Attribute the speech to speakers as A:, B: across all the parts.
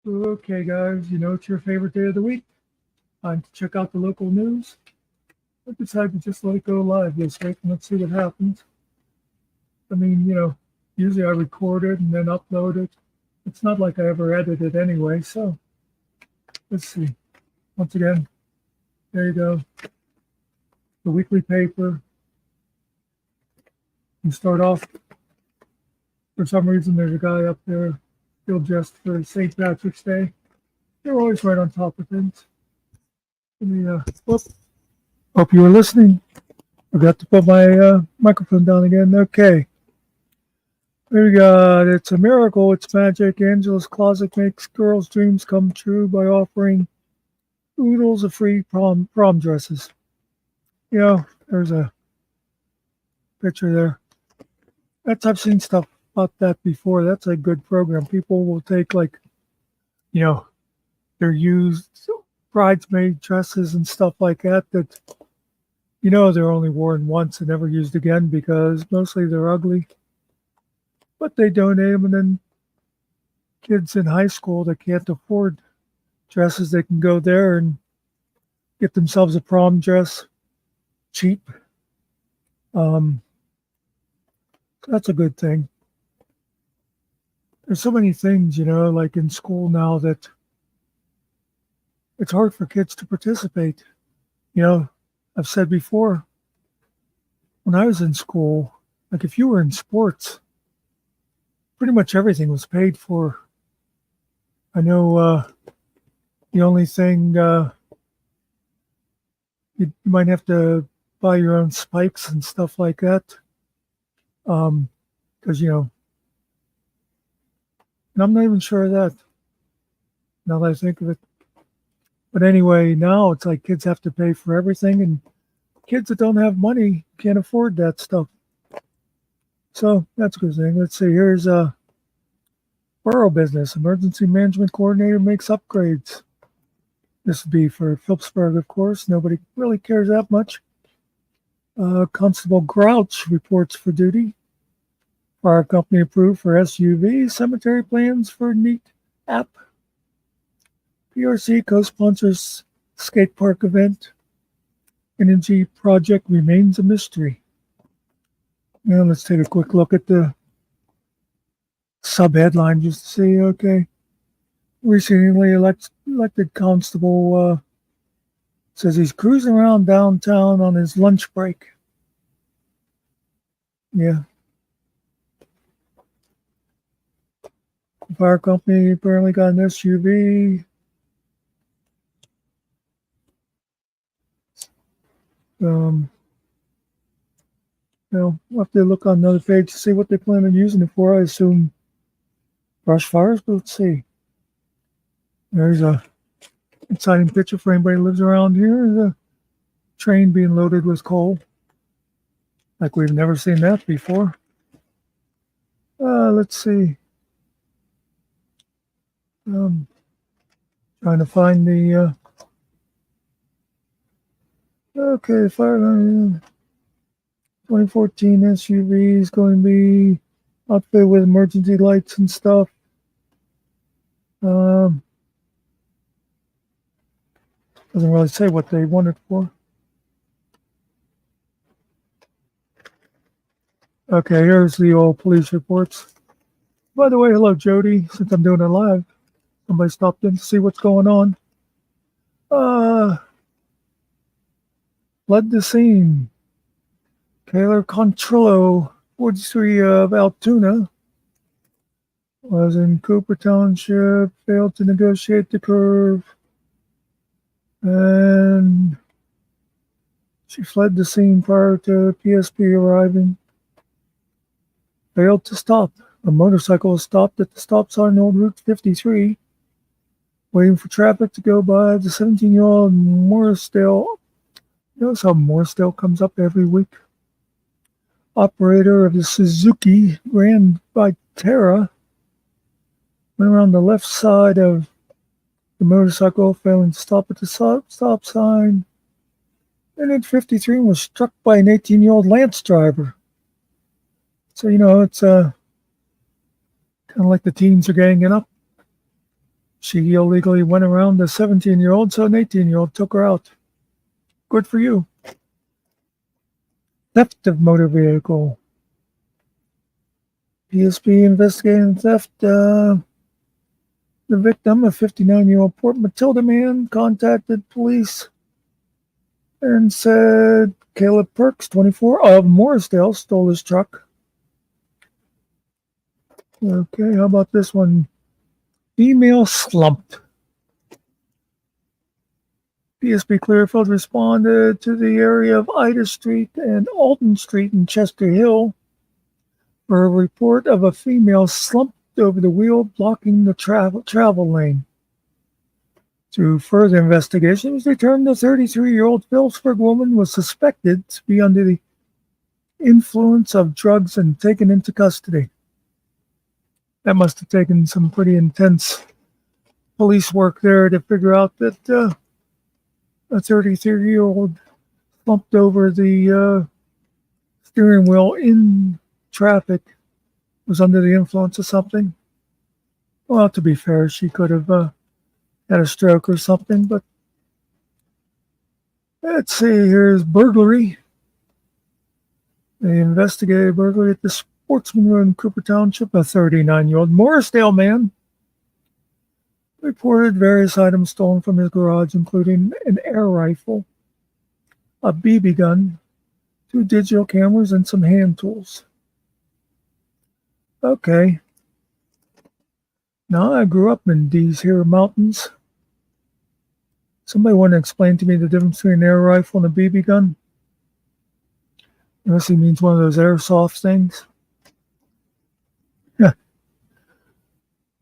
A: Okay, guys, it's your favorite day of the week. Time to check out the local news. I decided to just let it go live this week and let's see what happens. I mean, usually I record it and then upload it. It's not like I ever edit it anyway, so let's see. Once again, there you go. The weekly paper. You start off, for some reason, there's a guy up there still dressed for St. Patrick's Day. They're always right on top of things. Let me, whoop. Hope you were listening. Forgot to put my microphone down again. Okay. There we go. It's a miracle. It's magic. Angela's Closet makes girls' dreams come true by offering oodles of free prom dresses. There's a picture there. I've seen stuff about that before. That's a good program. People will take you know, their used bridesmaid dresses and stuff like that they're only worn once and never used again because mostly they're ugly. But they donate them, and then kids in high school that can't afford dresses, they can go there and get themselves a prom dress cheap. That's a good thing. There's so many things, like in school now that it's hard for kids to participate. I've said before, when I was in school, like if you were in sports, pretty much everything was paid for. I know the only thing you might have to buy your own spikes and stuff like that. Because, and I'm not even sure of that now that I think of it. But anyway, now it's like kids have to pay for everything, and kids that don't have money can't afford that stuff. So that's a good thing. Let's see. Here's a borough business. Emergency management coordinator makes upgrades. This would be for Phillipsburg, of course. Nobody really cares that much. Constable Grouch reports for duty. Fire company approved for SUV. Cemetery plans for neat app. PRC co-sponsors skate park event. Energy project remains a mystery. Now let's take a quick look at the sub-headline just to see. Okay. Recently elected constable says he's cruising around downtown on his lunch break. Yeah. The fire company apparently got an SUV. We'll have to look on another page to see what they plan on using it for. I assume brush fires, but let's see. There's a exciting picture for anybody who lives around here. There's a train being loaded with coal. Like we've never seen that before. Let's see. Trying to find the okay, fire 2014 SUV is going to be outfitted with emergency lights and stuff. Doesn't really say what they want it for. Okay, here's the old police reports. By the way, hello, Jody. Since I'm doing it live, somebody stopped in to see what's going on. Fled the scene. Taylor Contrillo, 43 of Altoona, was in Cooper Township, failed to negotiate the curve, and she fled the scene prior to PSP arriving. Failed to stop. A motorcycle was stopped at the stop sign on Old Route 53, waiting for traffic to go by. The 17-year-old Morrisdale, notice how Morrisdale comes up every week, operator of the Suzuki Grand Vitara, went around the left side of the motorcycle, failing to stop at the stop sign, and at 53 was struck by an 18-year-old Lance driver. So, it's kind of like the teens are ganging up. She illegally went around a 17-year-old, so an 18-year-old took her out. Good for you. Theft of motor vehicle. PSP investigating theft. The victim, a 59-year-old Port Matilda man, contacted police and said Caleb Perks, 24, of Morrisdale, stole his truck. Okay, how about this one? Female slumped. PSP Clearfield responded to the area of Ida Street and Alton Street in Chester Hill for a report of a female slumped over the wheel, blocking the travel lane. Through further investigation, it was determined the 33-year-old Phillipsburg woman was suspected to be under the influence of drugs and taken into custody. That must have taken some pretty intense police work there to figure out that a 33-year-old slumped over the steering wheel in traffic, was under the influence of something. Well, to be fair, she could have had a stroke or something, but let's see, here's burglary. They investigated burglary at the Sportsman Road in Cooper Township. A 39-year-old Morrisdale man reported various items stolen from his garage, including an air rifle, a BB gun, 2 digital cameras, and some hand tools. Okay. Now, I grew up in these here mountains. Somebody want to explain to me the difference between an air rifle and a BB gun? Unless he means one of those airsoft things. Yeah.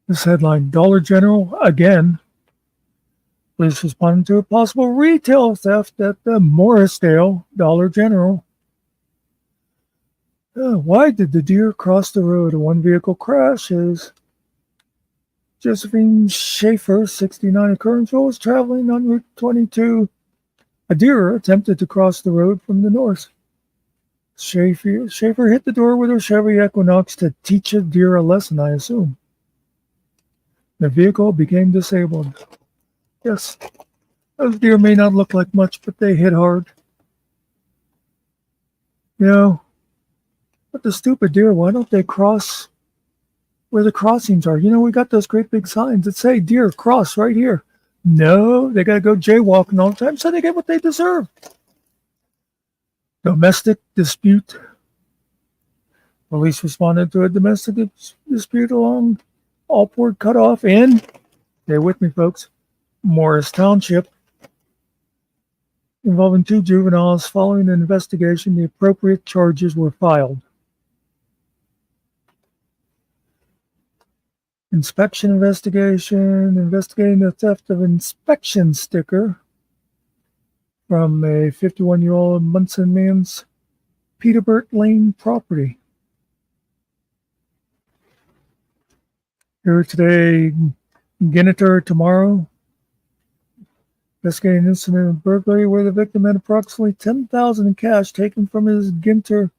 A: This headline, Dollar General again. Police responded to a possible retail theft at the Morrisdale Dollar General. Why did the deer cross the road? One vehicle crashes. Josephine Schaefer, 69, of Kernsville, was traveling on Route 22. A deer attempted to cross the road from the north. Schaefer hit the door with her Chevy Equinox to teach a deer a lesson, I assume. The vehicle became disabled. Yes, those deer may not look like much, but they hit hard. You know, but the stupid deer, why don't they cross where the crossings are? You know, we got those great big signs that say deer cross right here. No, they got to go jaywalking all the time, so they get what they deserve. Domestic dispute. Police responded to a domestic dispute along Allport Cutoff in, stay with me folks, Morris Township, involving 2 juveniles. Following an investigation, the appropriate charges were filed. Inspection investigation, investigating the theft of inspection sticker from a 51-year-old Munson man's Peterbert Lane property. Here today, Ginnitor tomorrow. Investigating incident of burglary where the victim had approximately $10,000 in cash taken from his Ginter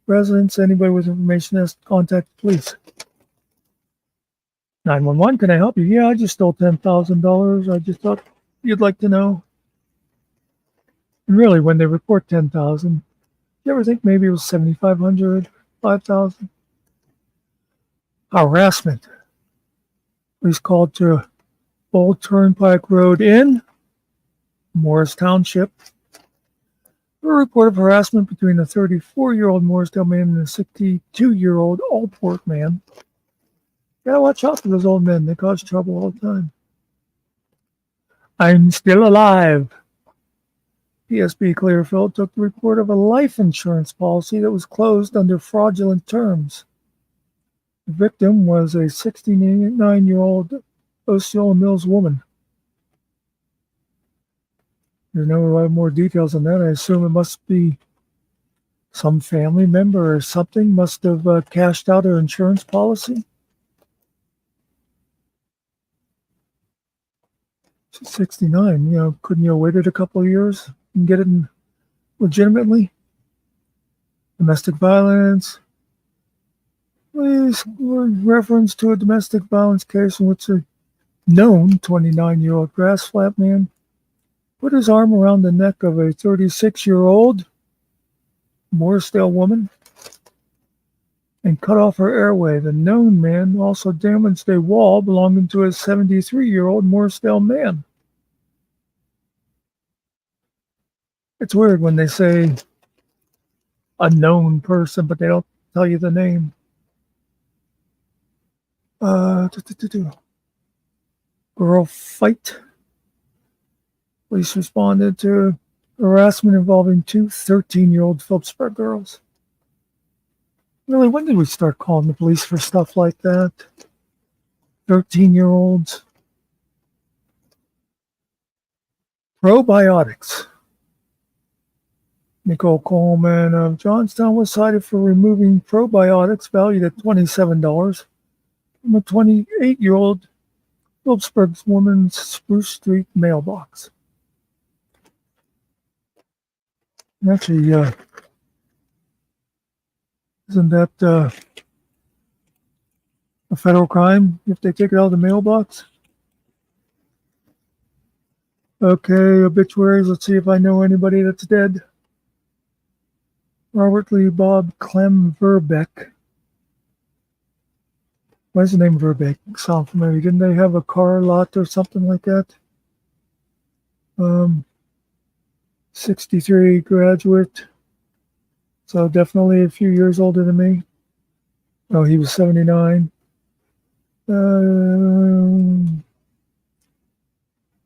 A: residence. Anybody with information has to contact the police. 911, can I help you? Yeah, I just stole $10,000. I just thought you'd like to know. And really, when they report 10,000, you ever think maybe it was 7,500, 5,000? Harassment. Police called to Old Turnpike Road in Morris Township. A report of harassment between a 34-year-old Morrisdale man and a 62-year-old Allport man. You gotta watch out for those old men. They cause trouble all the time. I'm still alive. PSB Clearfield took the report of a life insurance policy that was closed under fraudulent terms. The victim was a 69-year-old Osceola Mills woman. There's no more details on that. I assume it must be some family member or something must have cashed out her insurance policy. She's 69. You know, couldn't you have waited a couple of years and get it legitimately? Domestic violence. Please reference to a domestic violence case in which a known 29-year-old grass flat man put his arm around the neck of a 36-year-old Morrisdale woman and cut off her airway. The known man also damaged a wall belonging to a 73-year-old Morrisdale man. It's weird when they say a known person, but they don't tell you the name. Girl fight. Police responded to harassment involving two 13-year-old Phillipsburg girls. Really, when did we start calling the police for stuff like that? 13-year-olds. Probiotics. Nicole Coleman of Johnstown was cited for removing probiotics valued at $27 from a 28-year-old Phillipsburg woman's Spruce Street mailbox. Actually, isn't that a federal crime if they take it out of the mailbox? Okay, obituaries. Let's see if I know anybody that's dead. Robert Lee Bob Clem Verbeck. Why does the name Verbeck sound familiar? Didn't they have a car lot or something like that? 63 graduate. So definitely a few years older than me. Oh, he was 79. I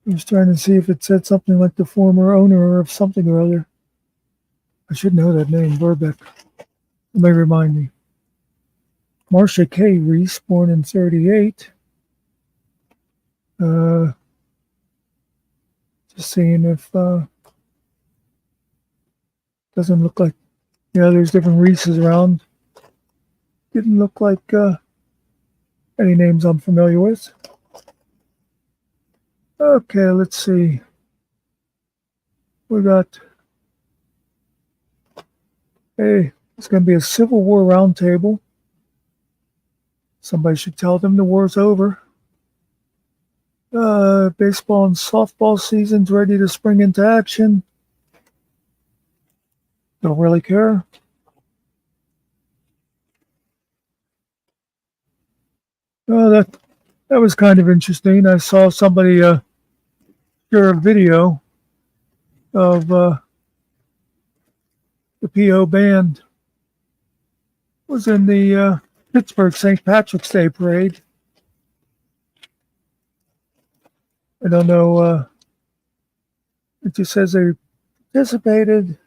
A: was trying to see if it said something like the former owner of something or other. I should know that name, Verbeck. It may remind me. Marcia K. Reese, born in 38. Just seeing if doesn't look like, yeah, there's different Reeses around. Didn't look like any names I'm familiar with. Okay, let's see. We got, hey, it's going to be a Civil War roundtable. Somebody should tell them the war's over. Baseball and softball season's ready to spring into action. Don't really care. Oh, that was kind of interesting. I saw somebody share a video of the P.O. band was in the Pittsburgh St. Patrick's Day parade. I don't know. It just says they participated,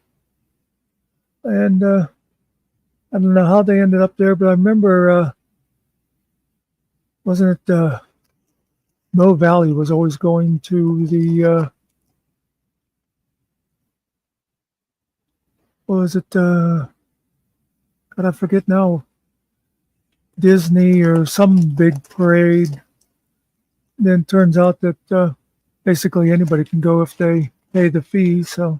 A: and I don't know how they ended up there, but I remember, wasn't it Mo Valley was always going to the, what was it? God, I forget now. Disney or some big parade. Then turns out that basically anybody can go if they pay the fee. So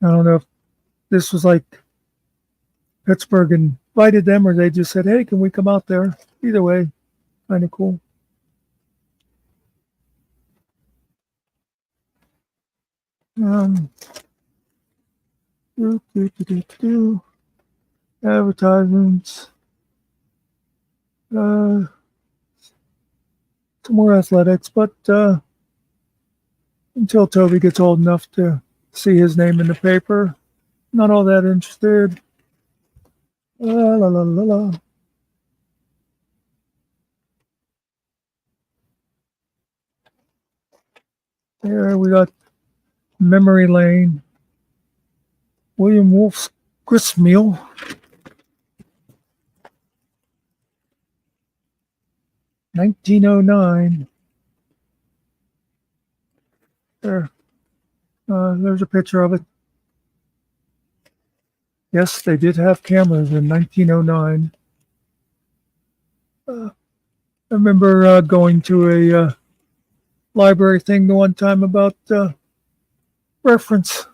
A: I don't know if this was like Pittsburgh invited them or they just said, hey, can we come out there? Either way, kind of cool. Advertisements. Some more athletics, but until Toby gets old enough to see his name in the paper, not all that interested. La la la la la. There we got Memory Lane. William Wolfe's gristmill. $1909. There. There's a picture of it. Yes, they did have cameras in 1909. I remember going to a library thing the one time about reference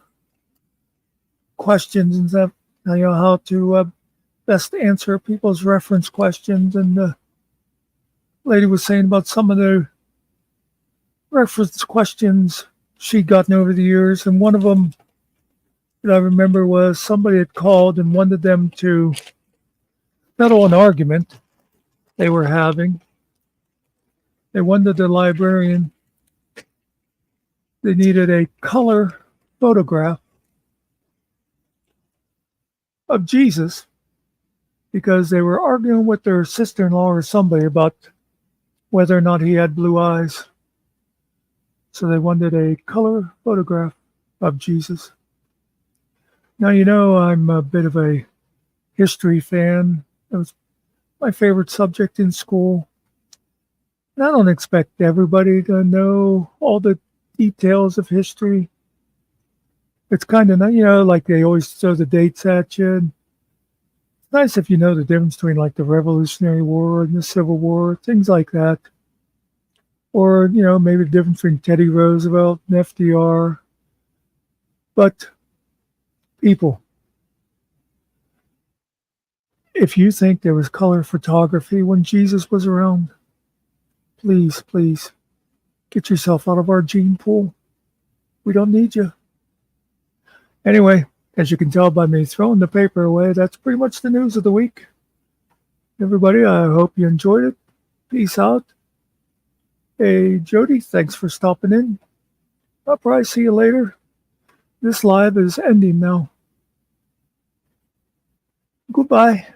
A: questions and stuff. You know, how to best answer people's reference questions. And lady was saying about some of the reference questions she'd gotten over the years, and one of them that I remember was somebody had called and wanted them to settle an argument they were having. They wanted the librarian, they needed a color photograph of Jesus because they were arguing with their sister-in-law or somebody about whether or not he had blue eyes. So they wanted a color photograph of Jesus. Now, you know, I'm a bit of a history fan. It was my favorite subject in school. And I don't expect everybody to know all the details of history. It's kind of, you know, like they always throw the dates at you. And it's nice if you know the difference between like the Revolutionary War and the Civil War, things like that. Or, you know, maybe the difference between Teddy Roosevelt and FDR. But people, if you think there was color photography when Jesus was around, please, please get yourself out of our gene pool. We don't need you. Anyway, as you can tell by me throwing the paper away, that's pretty much the news of the week. Everybody, I hope you enjoyed it. Peace out. Hey, Jody, thanks for stopping in. I'll probably see you later. This live is ending now. Goodbye.